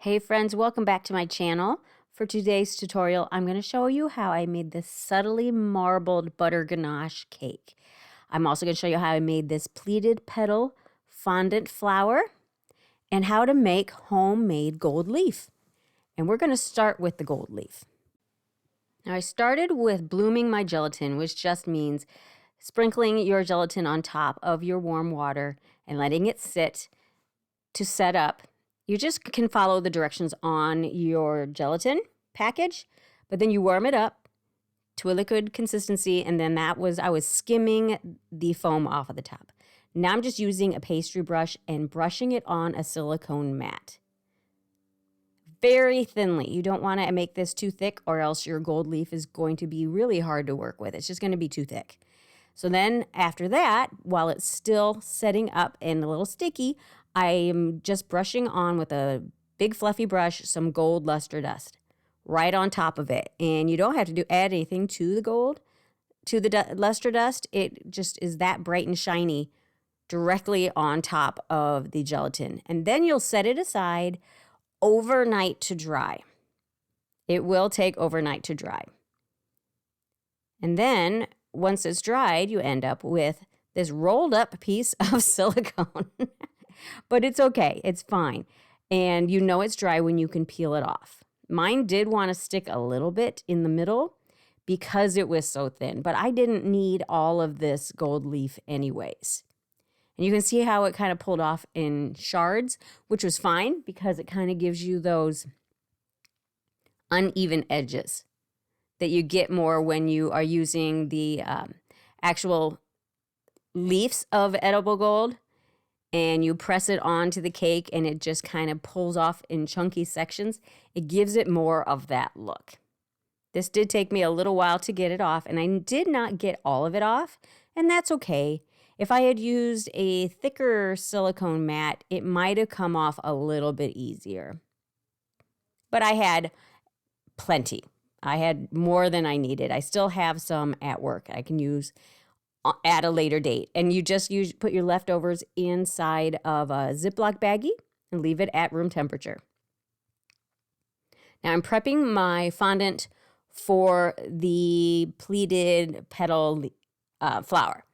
Hey friends, welcome back to my channel. For today's tutorial, I'm going to show you how I made this subtly marbled butter ganache cake. I'm also going to show you how I made this pleated petal fondant flower and how to make homemade gold leaf. And we're going to start with the gold leaf. Now I started with blooming my gelatin, which just means sprinkling your gelatin on top of your warm water and letting it sit to set up. You just can follow the directions on your gelatin package, but then you warm it up to a liquid consistency, and then I was skimming the foam off of the top. Now I'm just using a pastry brush and brushing it on a silicone mat. Very thinly. You don't want to make this too thick or else your gold leaf is going to be really hard to work with. It's just going to be too thick. So then after that, while it's still setting up and a little sticky, I am just brushing on with a big fluffy brush some gold luster dust right on top of it. And you don't have to add anything to the gold, to the luster dust. It just is that bright and shiny directly on top of the gelatin. And then you'll set it aside overnight to dry. It will take overnight to dry. And then once it's dried, you end up with this rolled up piece of silicone. But it's okay. It's fine. And you know it's dry when you can peel it off. Mine did want to stick a little bit in the middle because it was so thin, but I didn't need all of this gold leaf anyways. And you can see how it kind of pulled off in shards, which was fine because it kind of gives you those uneven edges that you get more when you are using the actual leaves of edible gold. And you press it onto the cake and it just kind of pulls off in chunky sections. It gives it more of that look. This did take me a little while to get it off, and I did not get all of it off, and that's okay. If I had used a thicker silicone mat, it might have come off a little bit easier. But I had plenty. I had more than I needed. I still have some at work I can use at a later date. And you just put your leftovers inside of a Ziploc baggie and leave it at room temperature. Now I'm prepping my fondant for the pleated petal flower.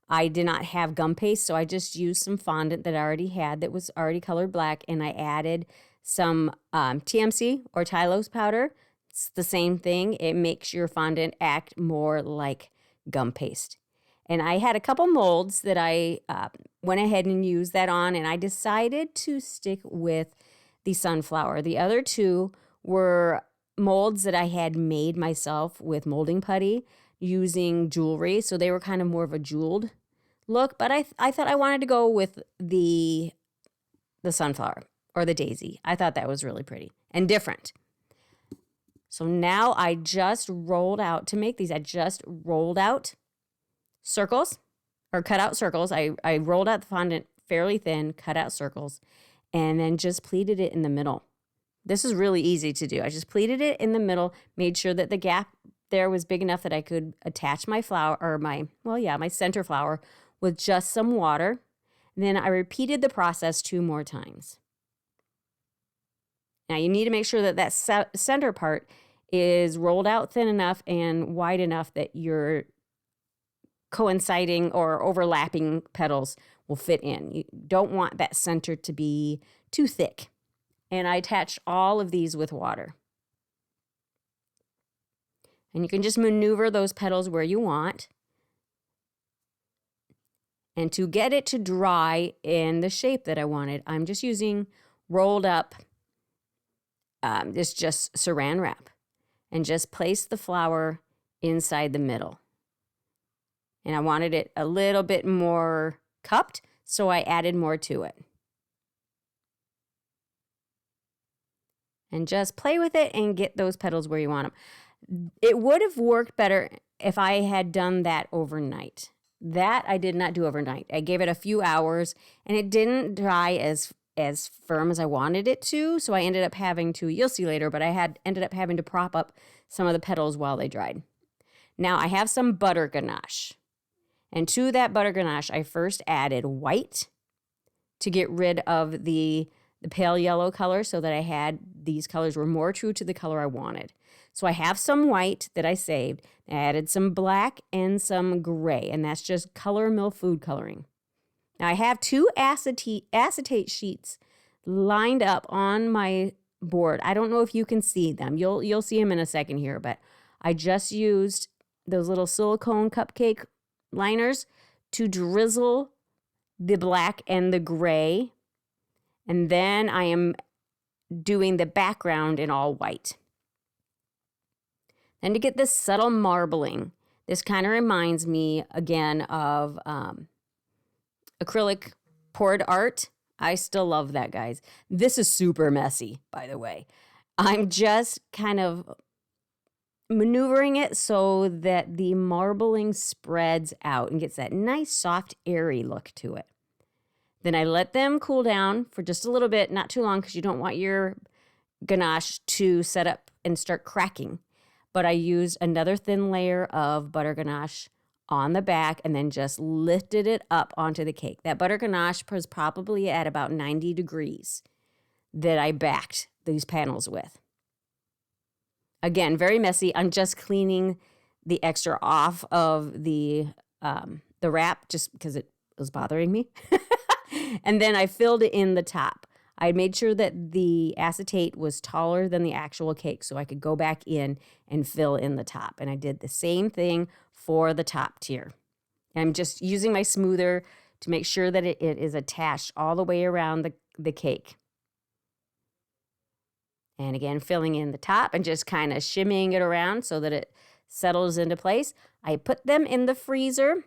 I did not have gum paste, so I just used some fondant that I already had that was already colored black, and I added some TMC or Tylose powder. It's the same thing. It makes your fondant act more like gum paste. And I had a couple molds that I went ahead and used that on, and I decided to stick with the sunflower. The other two were molds that I had made myself with molding putty using jewelry, so they were kind of more of a jeweled look, but I thought I wanted to go with the sunflower or the daisy. I thought that was really pretty and different. So now I just rolled out, to make these, I just rolled out circles or cut out circles. I rolled out the fondant fairly thin, cut out circles, and then just pleated it in the middle. This is really easy to do. I just pleated it in the middle, made sure that the gap there was big enough that I could attach my flower or my center flower with just some water. And then I repeated the process 2 more times. Now you need to make sure that that center part is rolled out thin enough and wide enough that your coinciding or overlapping petals will fit in. You don't want that center to be too thick. And I attached all of these with water. And you can just maneuver those petals where you want. And to get it to dry in the shape that I wanted, I'm just using rolled up, just saran wrap. And just place the flower inside the middle. And I wanted it a little bit more cupped, so I added more to it. And just play with it and get those petals where you want them. It would have worked better if I had done that overnight. That I did not do overnight. I gave it a few hours, and it didn't dry as firm as I wanted it to, so I ended up having to, you'll see later, but I ended up having to prop up some of the petals while they dried. Now I have some butter ganache. And to that butter ganache, I first added white to get rid of the the pale yellow color so that I had these colors were more true to the color I wanted. So I have some white that I saved. I added some black and some gray, and that's just Color Mill food coloring. Now I have 2 acetate sheets lined up on my board. I don't know if you can see them. You'll see them in a second here, but I just used those little silicone cupcake liners to drizzle the black and the gray. And then I am doing the background in all white. And to get this subtle marbling, this kind of reminds me again of acrylic poured art. I still love that, guys. This is super messy, by the way. I'm just kind of maneuvering it so that the marbling spreads out and gets that nice, soft, airy look to it. Then I let them cool down for just a little bit, not too long, because you don't want your ganache to set up and start cracking. But I used another thin layer of butter ganache on the back and then just lifted it up onto the cake. That butter ganache was probably at about 90 degrees that I backed these panels with. Again, very messy. I'm just cleaning the extra off of the wrap just because it was bothering me. And then I filled it in the top. I made sure that the acetate was taller than the actual cake so I could go back in and fill in the top. And I did the same thing for the top tier. I'm just using my smoother to make sure that it is attached all the way around the cake. And again, filling in the top and just kind of shimmying it around so that it settles into place. I put them in the freezer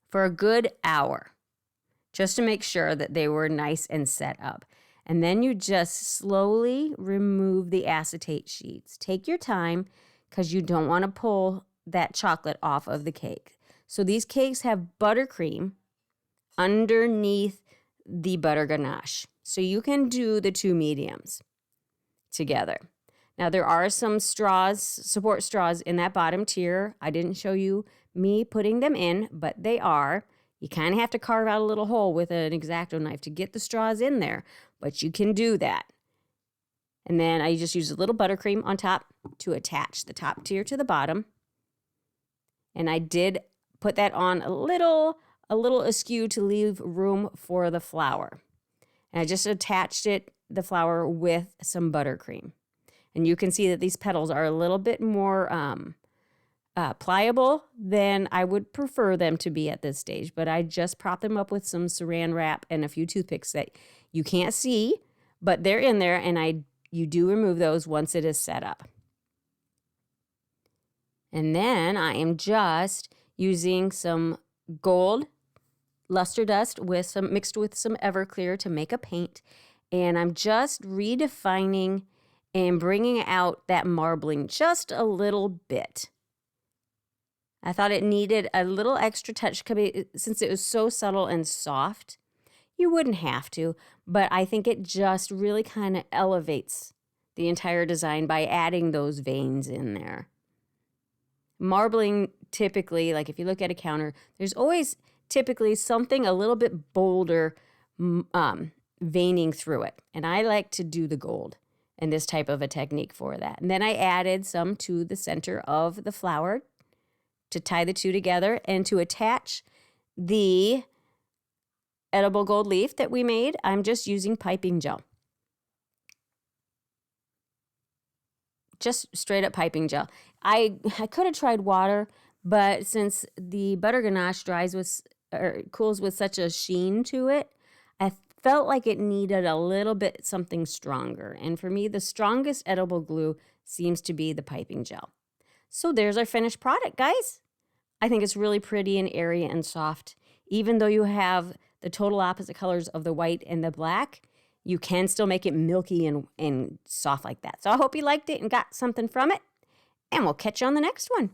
for a good hour, just to make sure that they were nice and set up. And then you just slowly remove the acetate sheets. Take your time because you don't want to pull that chocolate off of the cake. So these cakes have buttercream underneath the butter ganache. So you can do the 2 mediums together. Now there are some straws, support straws in that bottom tier. I didn't show you me putting them in, but they are. You kind of have to carve out a little hole with an X-Acto knife to get the straws in there, but you can do that. And then I just use a little buttercream on top to attach the top tier to the bottom. And I did put that on a little askew to leave room for the flower. And I just attached the flower with some buttercream. And you can see that these petals are a little bit more pliable than I would prefer them to be at this stage. But I just prop them up with some saran wrap and a few toothpicks that you can't see, but they're in there, and you do remove those once it is set up. And then I am just using some gold luster dust mixed with some Everclear to make a paint. And I'm just redefining and bringing out that marbling just a little bit. I thought it needed a little extra touch since it was so subtle and soft. You wouldn't have to, but I think it just really kind of elevates the entire design by adding those veins in there. Marbling typically, like if you look at a counter, there's always typically something a little bit bolder veining through it. And I like to do the gold and this type of a technique for that. And then I added some to the center of the flower to tie the 2 together and to attach the edible gold leaf that we made. I'm just using piping gel. Just straight up piping gel. I could have tried water, but since the butter ganache cools with such a sheen to it, I felt like it needed a little bit something stronger. And for me, the strongest edible glue seems to be the piping gel. So there's our finished product, guys. I think it's really pretty and airy and soft. Even though you have the total opposite colors of the white and the black, you can still make it milky and soft like that. So I hope you liked it and got something from it. And we'll catch you on the next one.